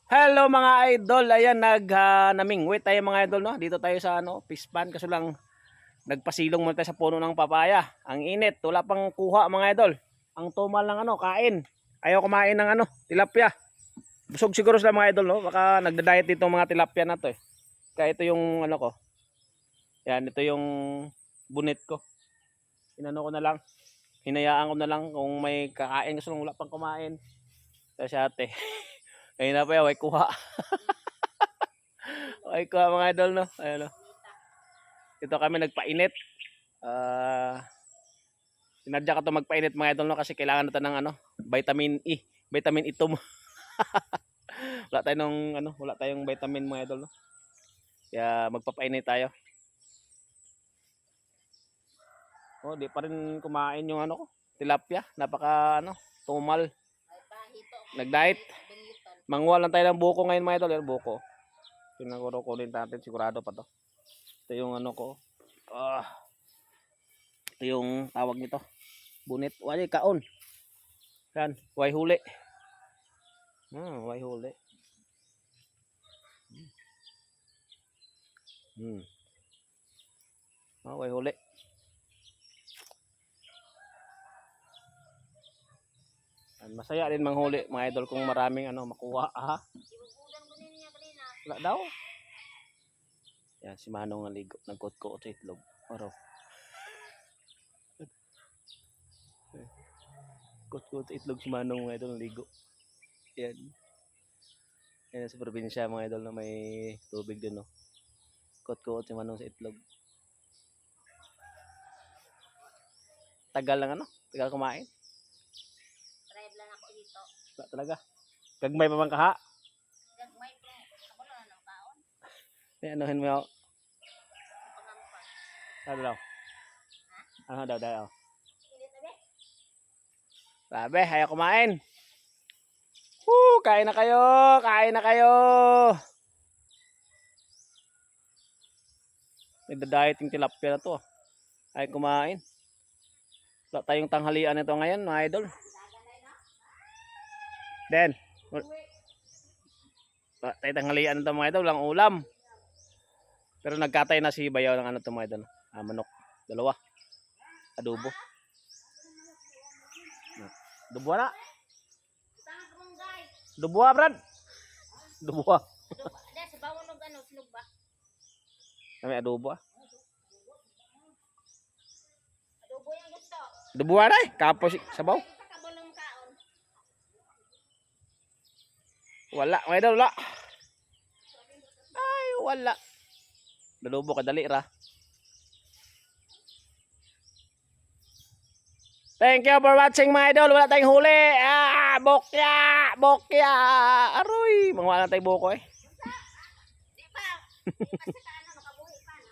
Hello mga idol, ayan namingwit tayo mga idol, no. Dito tayo sa fish pan, kaso lang nagpasilong muna tayo sa puno ng papaya. Ang init, wala pang kuha mga idol. Ang tumal ng kain. Ayaw kumain ng tilapia. Busog siguro sila mga idol, no. Baka nagda-diet dito mga tilapia na to eh. Kaya ito yung ko. Yan, ito yung bunit ko. Inano ko na lang. Hinayaan ko na lang kung may kakain, kasi wala pang kumain. Kasi ate. Ayun na pa yan, may kuha. May kuha mga idol, no. Ayun, no. Ito kami nagpainit. Sinadya ka to magpainit mga idol, no, kasi kailangan natin ng vitamin E, vitamin itom. Wala tayong wala tayong vitamin mga idol, no. Kaya magpapainit tayo. Oh, di pa rin kumain yung tilapia. Napaka tumal. Nag-diet. Manguha lang tayo ng buko ngayon mga idol, yung buko. Tinaguro kunin natin, sigurado pa to. Ito yung ko. Ito yung tawag nito. Bunit. Wala kaon. Yan, way huli. Way huli. Way huli. Masaya din manghuli mga idol kung maraming makuha. Wala daw. Yan, si Manong naligo. Nagkot-kot sa itlog. Araw. Kot-kot sa itlog si Manong mga idol, naligo. Yan. Yan sa probinsya mga idol na may tubig din, no. Kot-kot si Manong sa itlog. Tagal lang tagal kumain. Drive lang ako dito. Wala talaga. Gagmay pa man kaha. Gagmay pa. Ako na ng kaon. Anuhin mo ako. Ano daw? Ano daw? Sabi, ayaw kumain. Kain na kayo. Kain na kayo. Nagda-diet yung tilapia na to. Ayaw kumain. Wala tayong tanghalian nito ngayon mga idol. Den. Wala tayong tanghalian nito mga idol. Walang ulam. Pero nagkatay na si Bayaw ng to mga idol. Manok. 2. Adobo. Adobo na. Adobo brad. Adobo. Ada sa bawon og silog ba? Kami adobo. Adobo yang gusto. Adobo na kapos sabaw. Wala, may daw wala. Ay, wala. Adobo kadali ra. Thank you for watching mga idol. Wala tayong huli. Bokya! Bokya! Aroy! Mga wala tayong buko eh. Di ba?